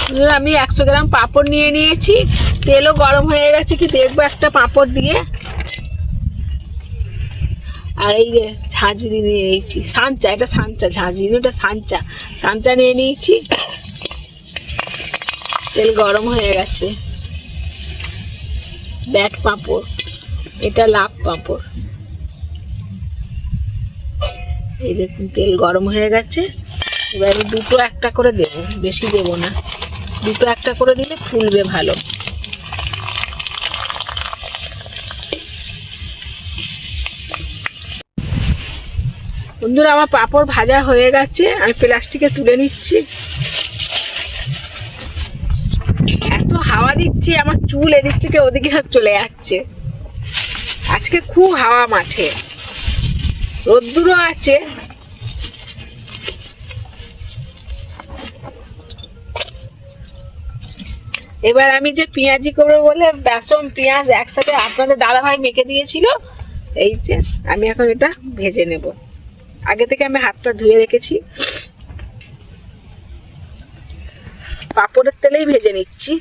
আমি 100 গ্রাম পাঁপড় নিয়ে নিয়েছি, তেলও গরম হয়ে গেছে, কি দেখবো একটা পাঁপড় দিয়ে। আর এই যে ঝাঁঝরি নিয়ে নিয়েছি, সাঞ্চা, এটা সাঞ্চা, ঝাঁঝরি ওটা সাঞ্চা, সাঞ্চা নিয়ে নিয়েছি। তেল গরম হয়ে গেছে। ব্যাট পাঁপড়, এটা লাভ পাঁপড়। এই দেখুন তেল গরম হয়ে গেছে। এবার দুটো একটা করে দেবো, বেশি দেবো না, দুটো একটা করে দিলে ফুলবে ভালো। বন্ধুরা আমার পাঁপড় ভাজা হয়ে গেছে, আমি প্লাস্টিকে তুলে নিচ্ছি। এত হাওয়া দিচ্ছে, আমার চুল এদিক থেকে ওদিকে চলে যাচ্ছে। আজকে খুব হাওয়া মাঠে, রোদ্দুরও আছে। এবার আমি যে পেঁয়াজি করবো বলে বেসন পেঁয়াজ একসাথে আপনাদের দাদা ভাই মেখে দিয়েছিল, এই যে আমি এখন এটা ভেজে নেব। আগে থেকে আমি হাতটা ধুয়ে রেখেছি, পাঁপড়ের তেলেই ভেজে নিচ্ছি।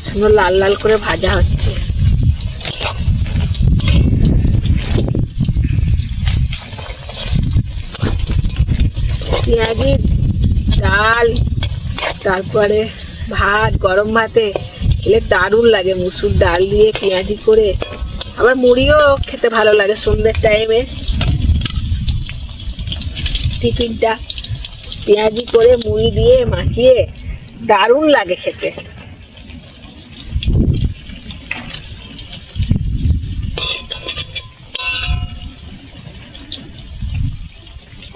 সুন্দর লাল লাল করে ভাজা হচ্ছে। পেঁয়াজি ডাল, তারপরে ভাত, গরম ভাতে খেলে দারুণ লাগে। মুসুর ডাল দিয়ে পেঁয়াজি করে, আবার মুড়িও খেতে ভালো লাগে সন্ধ্যের টাইমে। টিফিনটা পেঁয়াজি করে মুড়ি দিয়ে মাখিয়ে দারুণ লাগে খেতে।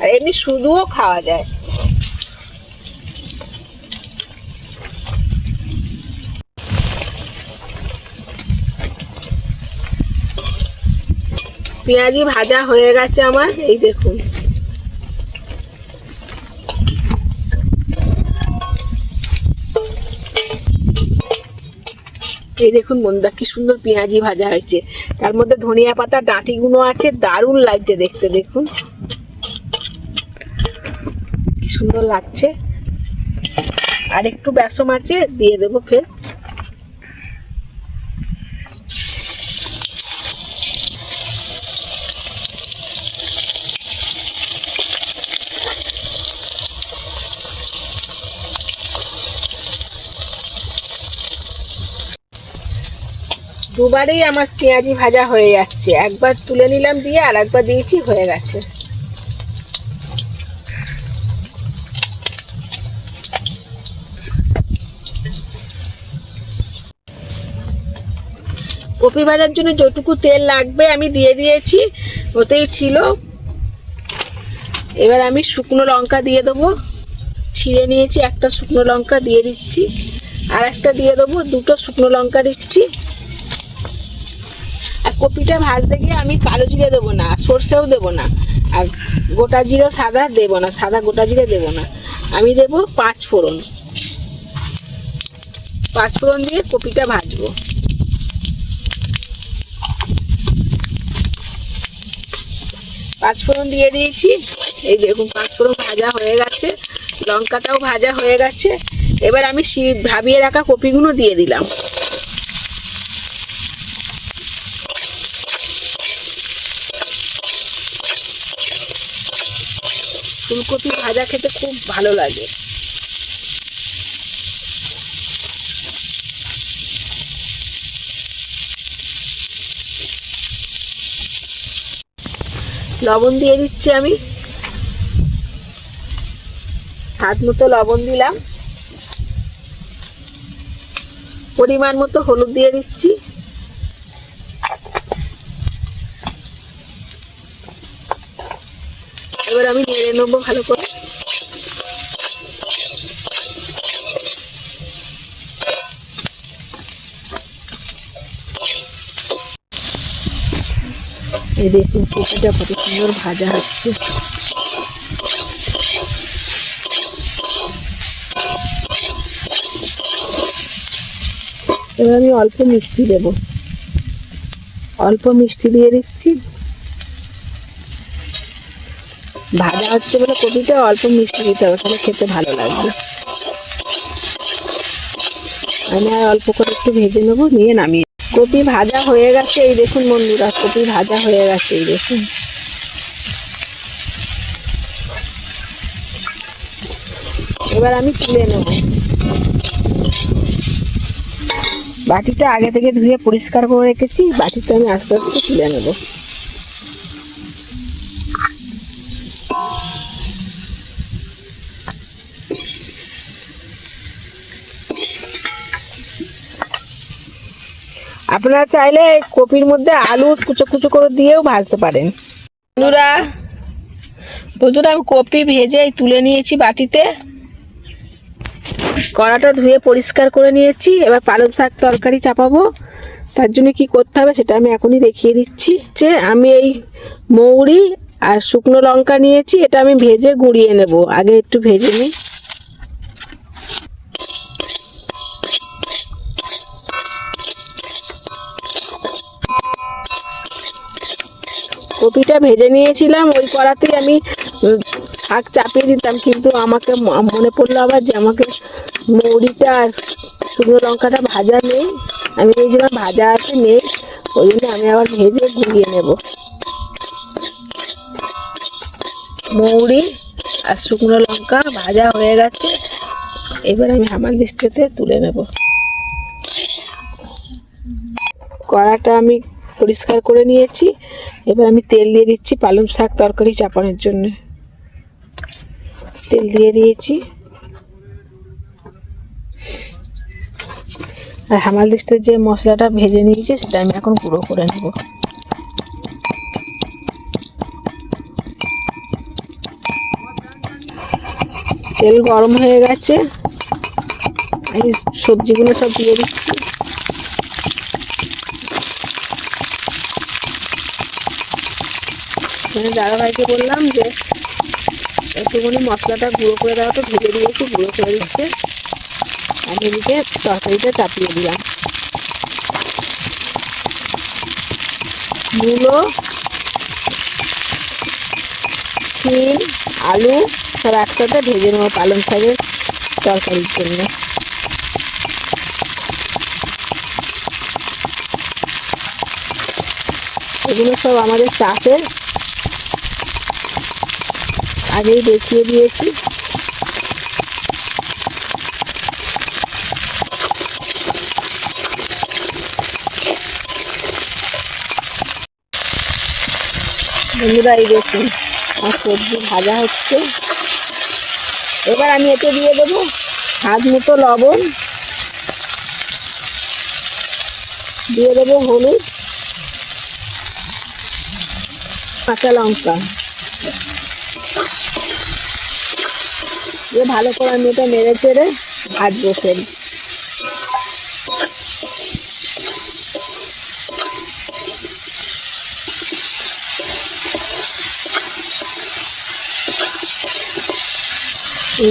আর এমনি শুধুও খাওয়া যায়। পেঁয়াজি ভাজা হয়ে গেছে আমার, এই দেখুন। এই দেখুন বন্ধুরা কি সুন্দর পেঁয়াজি ভাজা হয়েছে, তার মধ্যে ধনিয়া পাতা ডাঁটিগুলো আছে, দারুণ লাগছে দেখতে। দেখুন কি সুন্দর লাগছে। আর একটু বেসম আছে, দিয়ে দেবো ফের। দুবারেই আমার পেঁয়াজি ভাজা হয়ে যাচ্ছে, একবার তুলে নিলাম দিয়ে আর একবার দিয়েছি, হয়ে গেছে। কপি ভাজার জন্য যতটুকু তেল লাগবে আমি দিয়ে দিয়েছি, ওতেই ছিল। এবার আমি শুকনো লঙ্কা দিয়ে দেবো, ছিঁড়ে নিয়েছি, একটা শুকনো লঙ্কা দিয়ে দিচ্ছি, আর একটা দিয়ে দেবো, দুটো শুকনো লঙ্কা দিচ্ছি। আর কপিটা ভাজতে গিয়ে আমি কালো জিরে দেবো না, সর্ষেও দেবো না, আর গোটা জিরে সাদা দেবো না, সাদা গোটা জিরে দেবো না। আমি দেবো 5 ফোড়ন। 5 ফোড়ন দিয়ে কপিটা ভাজবো। পাঁচ ফোড়ন দিয়ে দিয়েছি, এই দেখুন 5 ফোড়ন ভাজা হয়ে গেছে, লঙ্কাটাও ভাজা হয়ে গেছে। এবার আমি ভাবিয়ে রাখা কপিগুলো দিয়ে দিলাম। ফুলকপি ভাজা খেতে খুব ভালো লাগে। লবণ দিয়ে দিচ্ছি আমি, হাত মতো লবণ দিলাম, পরিমাণ মতো হলুদ দিয়ে দিচ্ছি। এবার আমি নেড়ে নেবো ভালো করে। এই দেখুন কপিটা কত সুন্দর ভাজা হচ্ছে। এবার আমি অল্প মিষ্টি দেব, অল্প মিষ্টি দিয়ে দিচ্ছি। ভাজা হচ্ছে বলে কপিটা অল্প মিষ্টি দিতে হবে, তাহলে খেতে ভালো লাগবে। আমি আর অল্প করে একটু ভেজে নেবো, নিয়ে নামিয়ে। কপি ভাজা হয়ে গেছে, এই দেখুন বন্ধুরা, কপি ভাজা হয়ে গেছে, এই দেখুন। এবার আমি তুলে নেব। বাটিটা আগে থেকে ধুয়ে পরিষ্কার করে রেখেছি, বাটিটা আমি আস্তে আস্তে তুলে নেব। আপনারা চাইলে কপির মধ্যে আলু কুচো কুচো করে দিয়েও ভাজতে পারেন। বন্ধুরা আমি কপি ভেজে তুলে নিয়েছি বাটিতে, কড়াটা ধুয়ে পরিষ্কার করে নিয়েছি। এবার পালং শাক তরকারি চাপাবো, তার জন্য কি করতে হবে সেটা আমি এখনই দেখিয়ে দিচ্ছি। যে আমি এই মৌরি আর শুকনো লঙ্কা নিয়েছি, এটা আমি ভেজে গুঁড়িয়ে নেব। আগে একটু ভেজে নিই। কপিটা ভেজে নিয়েছিলাম, ওই কড়াতেই আমি শাক চাপিয়ে দিতাম, কিন্তু আমাকে মনে পড়লো আবার যে আমাকে মৌরিটা আর শুকনো লঙ্কাটা ভাজা নেই। আমি এই জন্য ভাজা আছে নেই, ওই জন্য আমি আবার ভেজে গুঁড়িয়ে নেব। মৌরি আর শুকনো লঙ্কা ভাজা হয়ে গেছে, এবার আমি হামানদিস্তাতে তুলে নেব। কড়াটা আমি পরিষ্কার করে নিয়েছি, এবার আমি তেল দিয়ে দিচ্ছি পালং শাক তরকারি চাপানোর জন্য। তেল দিয়ে দিয়েছি, আর হামানদিস্তার যে মশলাটা ভেজে নিয়েছি সেটা আমি এখন গুঁড়ো করে নেব। তেল গরম হয়ে গেছে, আমি সবজিগুলো সব দিয়ে দিচ্ছি। দাদাভাইকে বললাম যে একটুখানি মশলাটা গুঁড়ো করে দেওয়া, তো ভেজে দিয়েছি, গুঁড়ো করে দিচ্ছে। আমি এদিকে তরকারিটা চাপিয়ে দিলাম। মূলো, শিম, আলু সব একসাথে ভেজে নেবো পালং শাকের তরকারির জন্য। এগুলো সব আমাদের চাষের, আগেই দেখিয়ে দিয়েছি। বন্ধুরা এই দেখুন আমার সবজি ভাজা হচ্ছে। এবার আমি এতে দিয়ে দেবো হাত মতো লবণ, দিয়ে দেবো হলুদ, কাঁচা লঙ্কা দিয়ে ভালো করে আমি এটা নেড়ে চেড়ে ভাজবো। ফের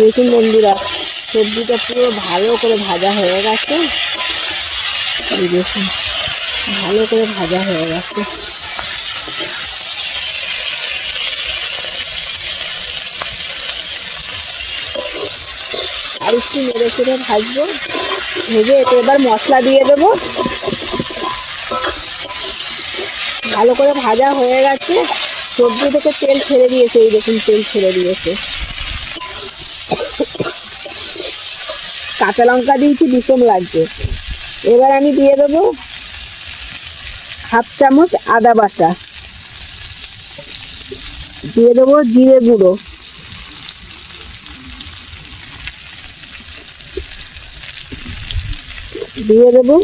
দেখুন বন্ধুরা সবজিটা পুরো ভালো করে ভাজা হয়ে গেছে। দেখুন ভালো করে ভাজা হয়ে গেছে। আর একটু নেড়ে চেড়ে ভাজবো, ভেজে এতে এবার মশলা দিয়ে দেবো। ভালো করে ভাজা হয়ে গেছে, সবজি থেকে তেল ছেড়ে দিয়েছে, এই দেখুন তেল ছেড়ে দিয়েছে। কাঁচা লঙ্কা দিয়েছি, ভীষণ লাগছে। এবার আমি দিয়ে দেবো হাফ চামচ আদা বাটা, দিয়ে দেবো জিরে গুঁড়ো, দিয়ে দেবো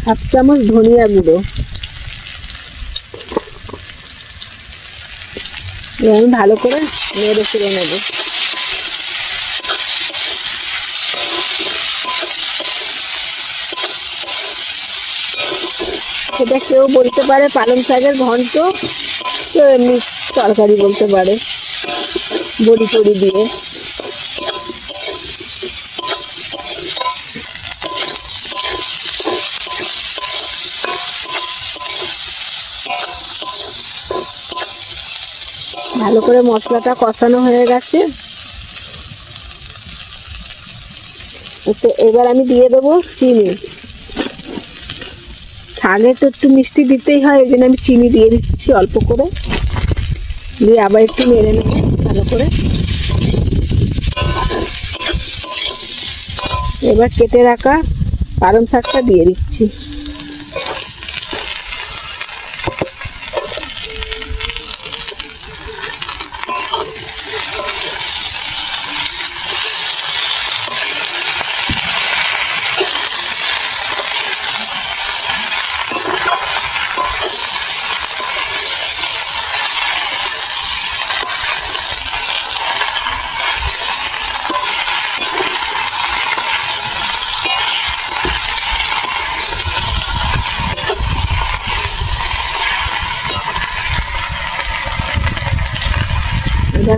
হাফ চামচ ধনিয়া গুঁড়ো। আমি ভালো করে নেড়ে চেড়ে নেব। সেটা কেউ বলতে পারে পালং শাকের ঘন্ট, কেউ এমনি তরকারি বলতে পারে বড়ি টড়ি দিয়ে। ভালো করে মশলাটা কষানো হয়ে গেছে। তো এবার আমি দিয়ে দেবো চিনি। শাকে তো একটু মিষ্টি দিতেই হয়, ওই জন্য আমি চিনি দিয়ে দিচ্ছি অল্প করে। দিয়ে আবার একটু নেড়ে নেবো ভালো করে। এবার কেটে রাখা পালং শাকটা দিয়ে দিচ্ছি।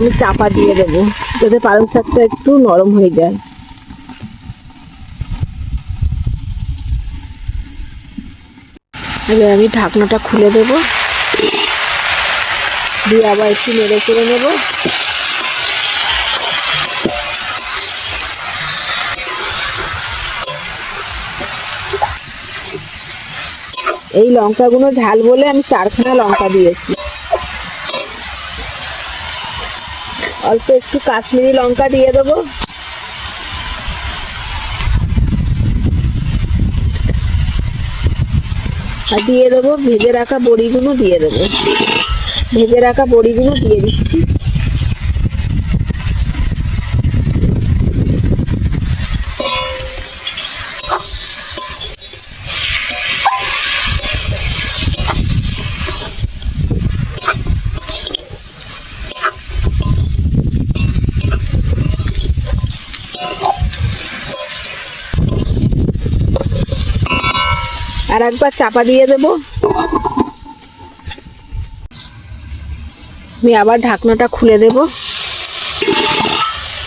আমি চাপা দিয়ে দেবো যাতে পালং শাকটা একটু নরম হয়ে যায়। এবার আমি ঢাকনাটা খুলে দেবো, দিয়ে আবার একটু নেড়ে চেড়ে নেব। এই লঙ্কাগুলো ঝাল বলে আমি 4খানা লঙ্কা দিয়েছি। অল্প একটু কাশ্মীরি লঙ্কা দিয়ে দেবো। আর দিয়ে দেবো ভেজে রাখা বড়িগুলো দিয়ে দেবো। ভেজে রাখা বড়িগুলো দিয়ে দিচ্ছি। আর একবার চাপা দিয়ে দেব। আমি আবার ঢাকনাটা খুলে দেব।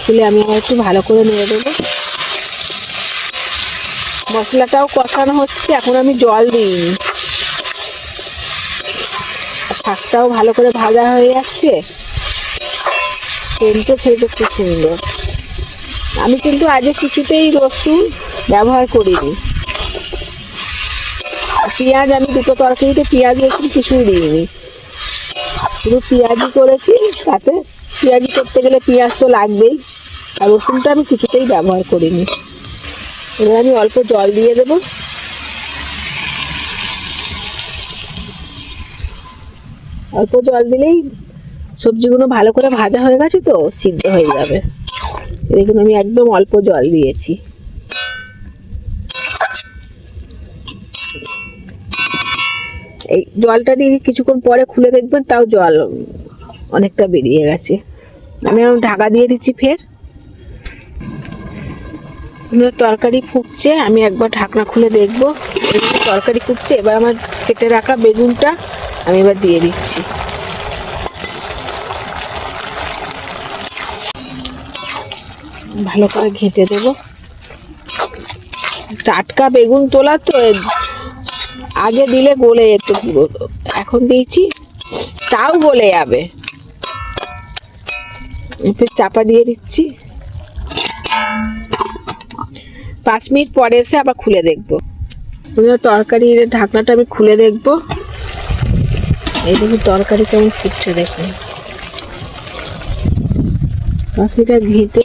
খুলে আমি আবার একটু ভালো করে নেড়ে দেবো। মশলাটাও কষানো হচ্ছে, এখন আমি জল দিইনি। শাকটাও ভালো করে ভাজা হয়ে যাচ্ছে, সেন্টও ছেড়ে খুব সুন্দর। আমি কিন্তু আজকে কিছুতেই রসুন ব্যবহার করিনি। পেঁয়াজ আমি দুটো তরকারিতে পেঁয়াজ রসুন কিছুই দিইনি, শুধু পেঁয়াজই করেছি। তাতে পেঁয়াজি করতে গেলে পেঁয়াজ তো লাগবেই, আর রসুনটা আমি কিছুতেই ব্যবহার করিনি। এবার আমি অল্প জল দিয়ে দেব। অল্প জল দিলেই সবজিগুলো ভালো করে ভাজা হয়ে গেছে, তো সিদ্ধ হয়ে যাবে। দেখুন আমি একদম অল্প জল দিয়েছি। এই জলটা দিয়ে কিছুক্ষণ পরে খুলে দেখবেন, তাও জল অনেকটা বেরিয়ে গেছে। আমি এখন ঢাকা দিয়ে দিচ্ছি ফের। তরকারি ফুটছে, আমি একবার ঢাকনা খুলে দেখবো। তরকারি ফুটছে, এবার আমার কেটে রাখা বেগুনটা আমি এবার দিয়ে দিচ্ছি। ভালো করে ঘেঁটে দেবো। টাটকা বেগুন তোলা তো, আগে দিলে গলে যেত পুরো, এখন দিয়েছি তাও গলে যাবে। একটু চাপা দিয়ে দিচ্ছি। 5 মিনিট পরে এসে আবার খুলে দেখবো। তরকারির ঢাকনাটা আমি খুলে দেখবো। এই দেখুন তরকারি কেমন ফুটছে, দেখুন। তরকারিটা ঘেঁটে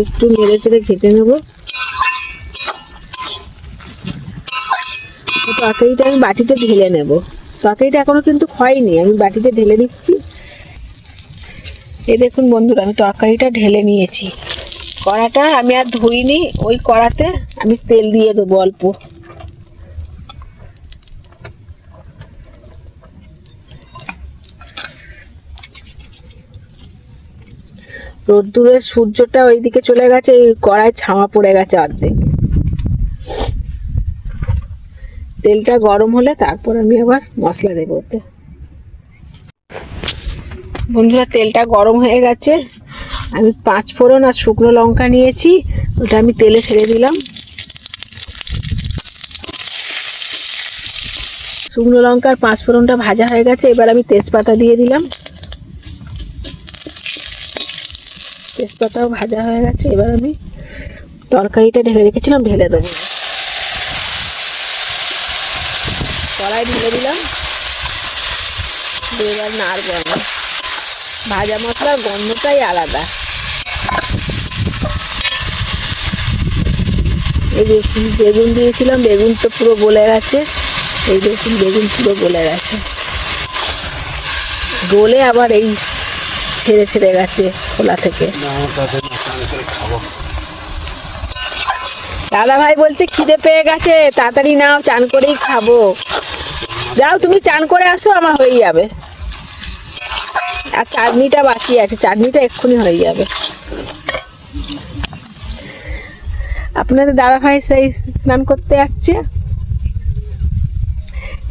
একটু নেড়ে চেড়ে ঘেঁটে নেবো। তরকারিটা আমি বাটিতে ঢেলে নেব। তরকারিটা এখনো কিন্তু হয়নি, আমি বাটিতে ঢেলে দিচ্ছি। এই দেখুন বন্ধুরা, আমি তরকারিটা ঢেলে নিয়েছি। কড়াটা আমি আর ধুইনি, ওই কড়াতে আমি তেল দিয়ে দেবো অল্প। রোদ্দুরের সূর্যটা ওইদিকে চলে গেছে, এই কড়ায় ছাওয়া পড়ে গেছে অর্ধেক। তেলটা গরম হলে তারপর আমি আবার মশলা দেবো ওতে। বন্ধুরা তেলটা গরম হয়ে গেছে, আমি 5 ফোড়ন আর শুকনো লঙ্কা নিয়েছি, ওটা আমি তেলে ছেড়ে দিলাম। শুকনো লঙ্কার 5 ফোড়নটা ভাজা হয়ে গেছে, এবার আমি তেজপাতা দিয়ে দিলাম। তেজপাতাও ভাজা হয়ে গেছে। এবার আমি তরকারিটা ঢেলে রেখেছিলাম ঢেলে দেবো। কড়াই ঢেলে দিলাম, এবার নাড়বো আমি। ভাজা মশলার গন্ধটাই আলাদা। এই দেখুন বেগুন দিয়েছিলাম, বেগুন তো পুরো গলে গেছে। এই দেখুন বেগুন পুরো গলে গেছে, গলে আবার এই ছেড়ে ছেড়ে গেছে খোলা থেকে। দাদা ভাই বলছে খিদে পেয়ে গেছে, তাড়াতাড়ি নাও, চান করেই খাবো। যাও তুমি চান করে আসো, আমার হয়ে যাবে। আর চাটনিটা বাকি আছে, চাটনিটা এক্ষুনি হয়ে যাবে। আপনাদের দাদা ভাই সেই স্নান করতে যাচ্ছে,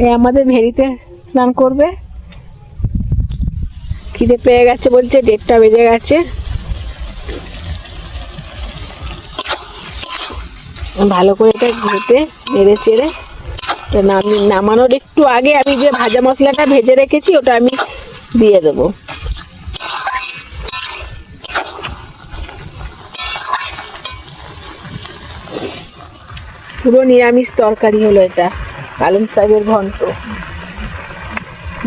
এই আমাদের ভেড়িতে স্নান করবে। খিদে পেয়ে গেছে বলছে, 1:30টা বেজে গেছে। ভালো করে এটা ঘেটে নেড়ে চেড়ে নামানোর একটু আগে আমি যে ভাজা মশলাটা ভেজে রেখেছি ওটা আমি দিয়ে দেবো। পুরো নিরামিষ তরকারি হলো এটা, পালং শাকের ঘন্ট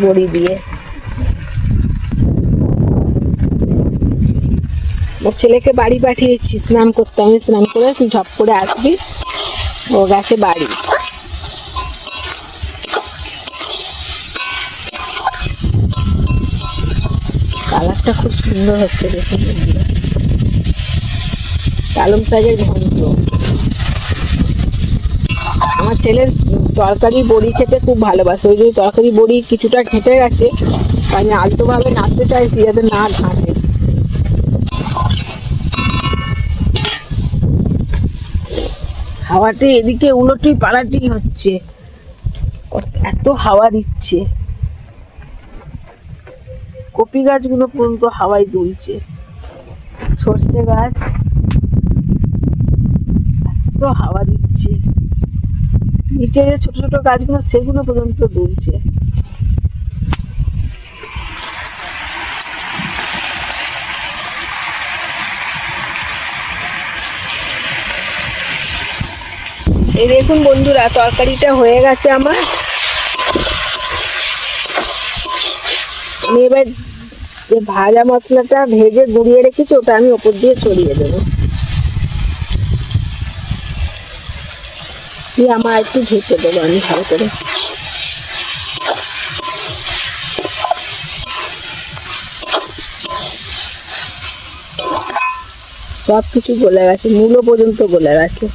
বড়ি দিয়ে। ছেলেকে বাড়ি পাঠিয়েছি স্নান করতে, আমি স্নান করে তুই ঝপ করে আসবি, ও গেছে বাড়ি। কালারটা খুব সুন্দর হচ্ছে দেখুন বন্ধুরা, পালং শাকের ঘন্ট। আমার ছেলের তরকারি বড়ি খেতে খুব ভালোবাসে, ওই জন্য তরকারি বড়ি কিছুটা ঘেঁটে গেছে, আমি আলতোভাবে নাড়তে চাইছি যাতে না ঘাঁটে। হাওয়াতে এদিকে উলটই পালাটি হচ্ছে, এত হাওয়া দিচ্ছে, কপি গাছগুলো পর্যন্ত হাওয়ায় দুলছে, সর্ষে গাছ এত হাওয়া দিচ্ছে, নিচে যে ছোট ছোট গাছগুলো সেগুলো পর্যন্ত দুলছে। এই দেখুন বন্ধুরা তরকারিটা হয়ে গেছে আমার। আমি এবার যে ভাজা মশলাটা ভেজে গুঁড়িয়ে রেখেছি ওটা আমি ওপর দিয়ে ছড়িয়ে দেবো। দিয়ে আমার একটু ঢেকে দেবো আমি ভালো করে। সব কিছু গলে গেছে, মূলো পর্যন্ত গলে গেছে।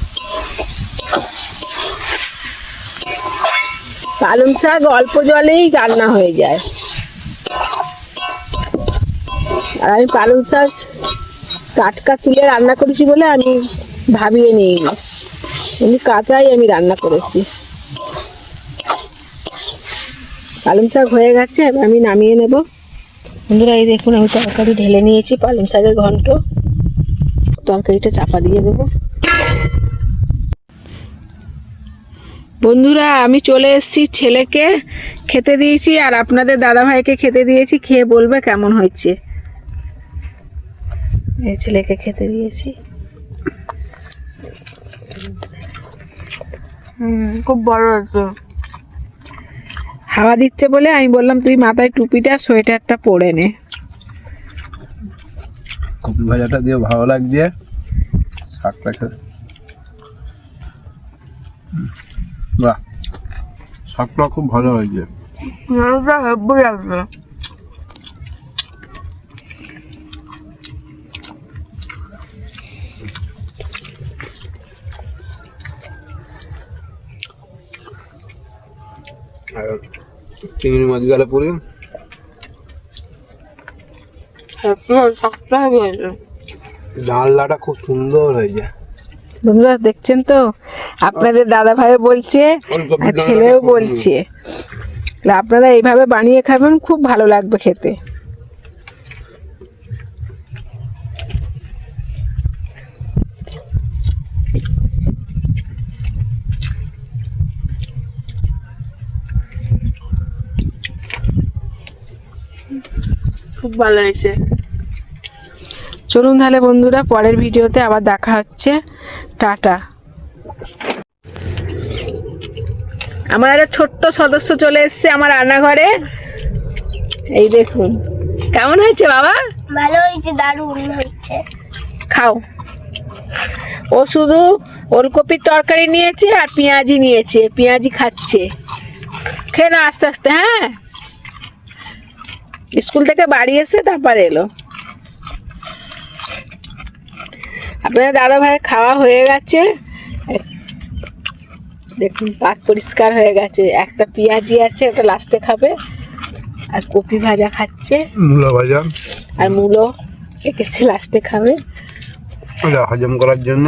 পালং শাক অল্প জলেই রান্না হয়ে যায়, আর আমি পালং শাক টাটকা তুলে রান্না করেছি বলে আমি ভাবিয়ে নিইনি, এমনি কাঁচাই আমি রান্না করেছি। পালং শাক হয়ে গেছে, এবার আমি নামিয়ে নেব। বন্ধুরা এই দেখুন আমি তরকারি ঢেলে নিয়েছি, পালং শাকের ঘন্ট। তরকারিটা চাপা দিয়ে দেবো। বন্ধুরা আমি চলে এসেছি, ছেলেকে খেতে দিয়েছি আর আপনাদের দাদা ভাইকে খেতে দিয়েছি, খেয়ে বলবে কেমন হয়েছে। এই ছেলেকে খেতে দিয়েছি, খুব বড় হয়েছে। হাওয়া দিচ্ছে বলে আমি বললাম তুই মাথায় টুপিটা সোয়েটারটা পরে নে। কপি ভাজাটা দিয়ে ভালো লাগছে, শাকটা খেতে বাহ, শাকটা খুব ভালো হয়েছে। চিংড়ি মাছ গেলে পরে ডালনাটা খুব সুন্দর হয়েছে। বন্ধুরা দেখছেন তো, আপনাদের দাদা ভাই বলছে আর ছেলেও বলছে, আপনারা এইভাবে বানিয়ে খাবেন, খুব ভালো লাগবে খেতে। খুব ভালো হয়েছে। চলুন তাহলে বন্ধুরা, পরের ভিডিওতে আবার দেখা হচ্ছে। টাটা। আমার একটা ছোট্ট সদস্য চলে এসেছে আমার রান্নাঘরে। এই দেখুন, কেমন হয়েছে বাবা? ভালো হয়েছে, দারুণ হচ্ছে। খাও। ও শুধু ওলকপির তরকারি নিয়েছে আর পেঁয়াজি নিয়েছে, পেঁয়াজি খাচ্ছে। খেয়ে না আস্তে আস্তে। হ্যাঁ, স্কুল থেকে বাড়ি এসে তারপর এলো। আপনাদের দাদা ভাইয়ের খাওয়া হয়ে গেছে, দেখুন পাত পরিষ্কার হয়ে গেছে। একটা পেঁয়াজি আছে, ওটা লাস্টে খাবে। আর কপি ভাজা খাচ্ছে, মূলা ভাজা, আর মূলো রেখেছে লাস্টে খাবে। হজম করার জন্য।